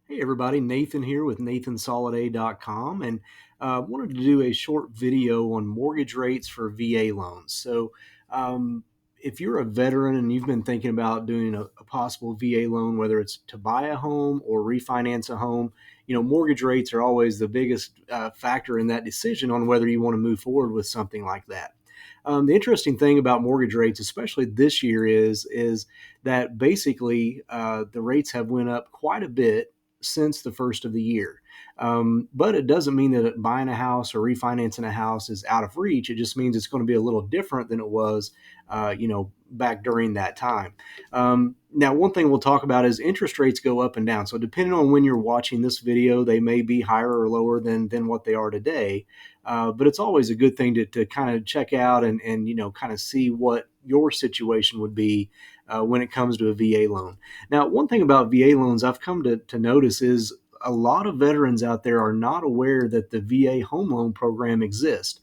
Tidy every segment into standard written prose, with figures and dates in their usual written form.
Hey everybody, Nathan here with NathanSoliday.com, and wanted to do a short video on mortgage rates for VA loans. Um, if you're a veteran and you've been thinking about doing a possible VA loan, whether it's to buy a home or refinance a home, mortgage rates are always the biggest factor in that decision on whether you want to move forward with something like that. The interesting thing about mortgage rates, especially this year, is that basically the rates have went up quite a bit since the first of the year. But it doesn't mean that buying a house or refinancing a house is out of reach. It just means it's going to be a little different than it was, back during that time. Now, one thing we'll talk about is interest rates go up and down. So depending on when you're watching this video, they may be higher or lower than what they are today. But it's always a good thing to kind of check out and kind of see what your situation would be when it comes to a VA loan. Now, one thing about VA loans I've come to notice is a lot of veterans out there are not aware that the VA home loan program exists.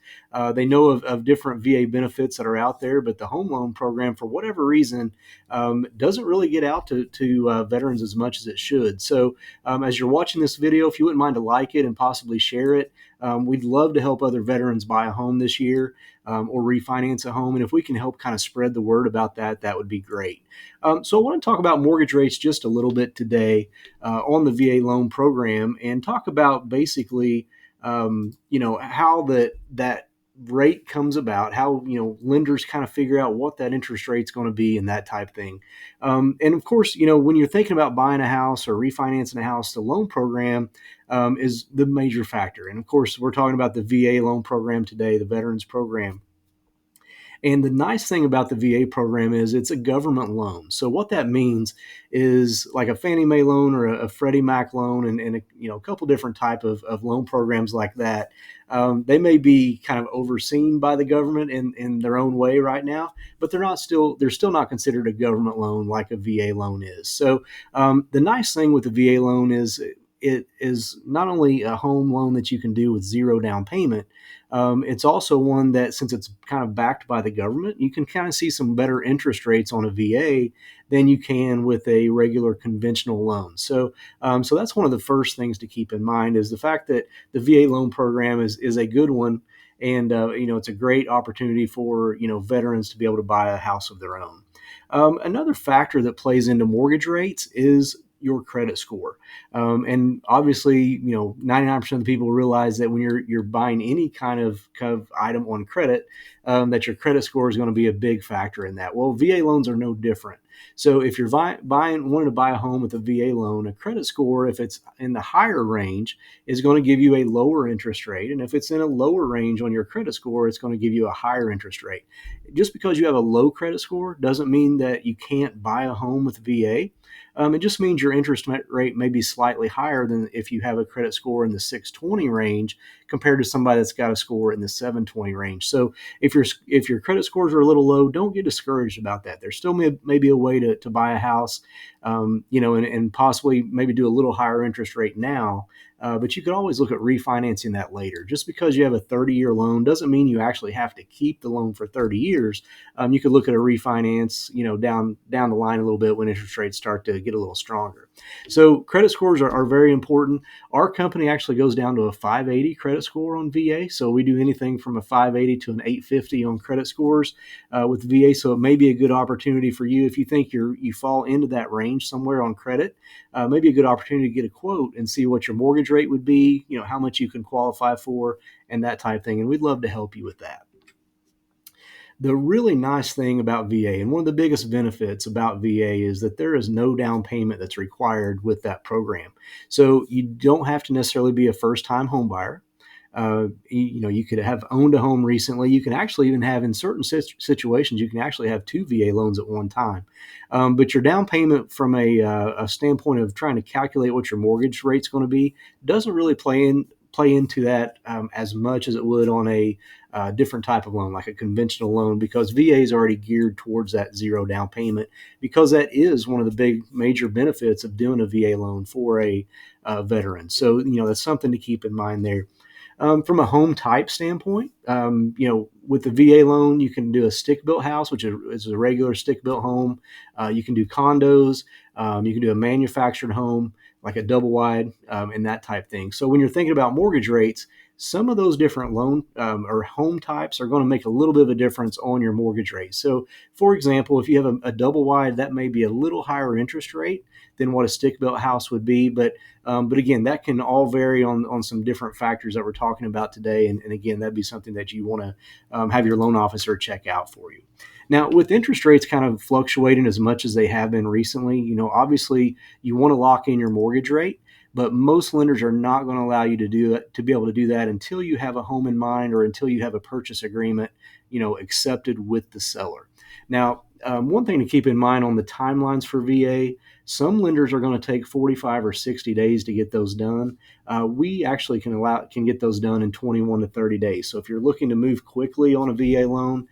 They know of different VA benefits that are out there, but the home loan program, for whatever reason, doesn't really get out to veterans as much as it should. So, as you're watching this video, if you wouldn't mind to like it and possibly share it, we'd love to help other veterans buy a home this year or refinance a home. And if we can help kind of spread the word about that, that would be great. So I want to talk about mortgage rates just a little bit today on the VA loan program and talk about basically, how that rate comes about, how lenders kind of figure out what that interest rate's going to be and that type thing. And of course, when you're thinking about buying a house or refinancing a house, the loan program is the major factor. And of course, we're talking about the VA loan program today, the Veterans Program. And the nice thing about the VA program is it's a government loan. So what that means is like a Fannie Mae loan or a Freddie Mac loan and a couple different type of loan programs like that. They may be kind of overseen by the government in their own way right now, but they're still not considered a government loan like a VA loan is. So the nice thing with the VA loan is it is not only a home loan that you can do with zero down payment, it's also one that, since it's kind of backed by the government, you can kind of see some better interest rates on a VA than you can with a regular conventional loan. So that's one of the first things to keep in mind is the fact that the VA loan program is a good one, and it's a great opportunity for veterans to be able to buy a house of their own. Another factor that plays into mortgage rates is your credit score. And obviously, 99% of the people realize that when you're buying any kind of item on credit, that your credit score is going to be a big factor in that. Well, VA loans are no different. So if you're wanting to buy a home with a VA loan, a credit score, if it's in the higher range, is going to give you a lower interest rate. And if it's in a lower range on your credit score, it's going to give you a higher interest rate. Just because you have a low credit score doesn't mean that you can't buy a home with VA. It just means your interest rate may be slightly higher than if you have a credit score in the 620 range compared to somebody that's got a score in the 720 range. So if your credit scores are a little low, don't get discouraged about that. There still may be a way to buy a house, and possibly maybe do a little higher interest rate now. But you could always look at refinancing that later. Just because you have a 30-year loan doesn't mean you actually have to keep the loan for 30 years. You could look at a refinance, down the line a little bit when interest rates start to get a little stronger. So credit scores are very important. Our company actually goes down to a 580 credit score on VA. So we do anything from a 580 to an 850 on credit scores with VA. So it may be a good opportunity for you if you think you fall into that range somewhere on credit. Maybe a good opportunity to get a quote and see what your mortgage rate would be, how much you can qualify for, and that type of thing. And we'd love to help you with that. The really nice thing about VA, and one of the biggest benefits about VA, is that there is no down payment that's required with that program. So you don't have to necessarily be a first-time home buyer. You could have owned a home recently. You can actually even have, in certain situations, you can actually have two VA loans at one time. But your down payment, from a standpoint of trying to calculate what your mortgage rate's going to be, doesn't really play into that as much as it would on a different type of loan, like a conventional loan, because VA is already geared towards that zero down payment, because that is one of the big major benefits of doing a VA loan for a veteran. So, that's something to keep in mind there. From a home type standpoint, with the VA loan, you can do a stick-built house, which is a regular stick-built home. You can do condos. You can do a manufactured home, like a double wide, and that type thing. So when you're thinking about mortgage rates, some of those different loan or home types are going to make a little bit of a difference on your mortgage rate. So, for example, if you have a double wide, that may be a little higher interest rate than what a stick-built house would be, but again, that can all vary on some different factors that we're talking about today. And again, that'd be something that you want to have your loan officer check out for you. Now, with interest rates kind of fluctuating as much as they have been recently, obviously you want to lock in your mortgage rate, but most lenders are not going to allow you to do it, to be able to do that until you have a home in mind or until you have a purchase agreement, accepted with the seller. Now, one thing to keep in mind on the timelines for VA, some lenders are going to take 45 or 60 days to get those done. We actually can get those done in 21 to 30 days. So if you're looking to move quickly on a VA loan,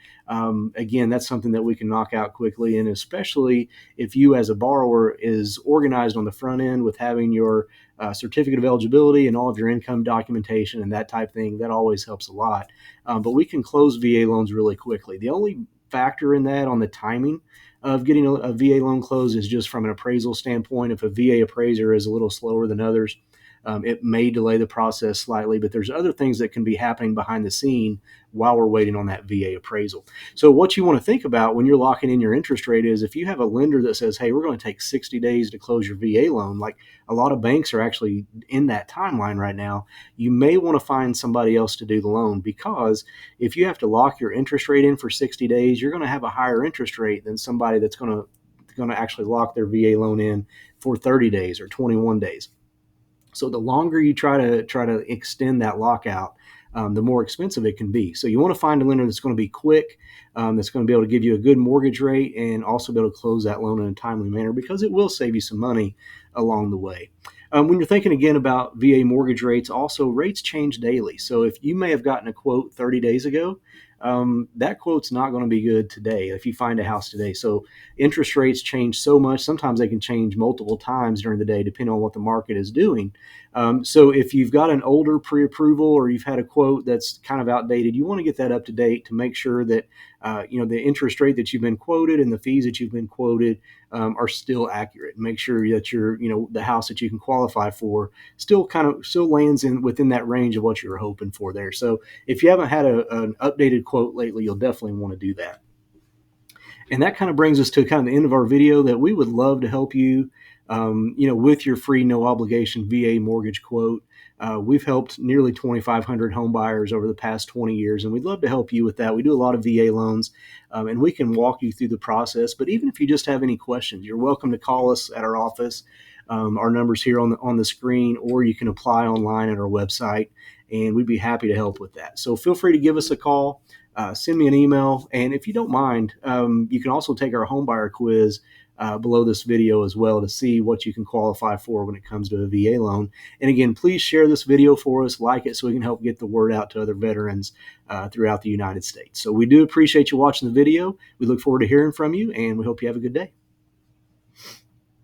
again, that's something that we can knock out quickly. And especially if you as a borrower is organized on the front end with having your certificate of eligibility and all of your income documentation and that type thing, that always helps a lot. But we can close VA loans really quickly. The only factor in that on the timing of getting a VA loan closed is just from an appraisal standpoint. If a VA appraiser is a little slower than others, it may delay the process slightly, but there's other things that can be happening behind the scene while we're waiting on that VA appraisal. So what you want to think about when you're locking in your interest rate is if you have a lender that says, hey, we're going to take 60 days to close your VA loan, like a lot of banks are actually in that timeline right now, you may want to find somebody else to do the loan, because if you have to lock your interest rate in for 60 days, you're going to have a higher interest rate than somebody that's going to actually lock their VA loan in for 30 days or 21 days. So the longer you try to extend that lockout, the more expensive it can be. So you want to find a lender that's going to be quick, that's going to be able to give you a good mortgage rate and also be able to close that loan in a timely manner, because it will save you some money along the way. When you're thinking again about VA mortgage rates, also rates change daily. So if you may have gotten a quote 30 days ago, that quote's not going to be good today if you find a house today. So interest rates change so much. Sometimes they can change multiple times during the day, depending on what the market is doing. So if you've got an older pre-approval or you've had a quote that's kind of outdated, you want to get that up to date to make sure that the interest rate that you've been quoted and the fees that you've been quoted are still accurate. Make sure that the house that you can qualify for still lands within that range of what you're hoping for there. So if you haven't had an updated quote lately, you'll definitely want to do that. And that kind of brings us to kind of the end of our video, that we would love to help you, with your free no obligation VA mortgage quote. We've helped nearly 2,500 home buyers over the past 20 years, and we'd love to help you with that. We do a lot of VA loans, and we can walk you through the process. But even if you just have any questions, you're welcome to call us at our office. Our number's here on the screen, or you can apply online at our website, and we'd be happy to help with that. So feel free to give us a call, send me an email, and if you don't mind, you can also take our home buyer quiz below this video as well to see what you can qualify for when it comes to a VA loan. And again, please share this video for us, like it, so we can help get the word out to other veterans throughout the United States. So we do appreciate you watching the video. We look forward to hearing from you, and we hope you have a good day.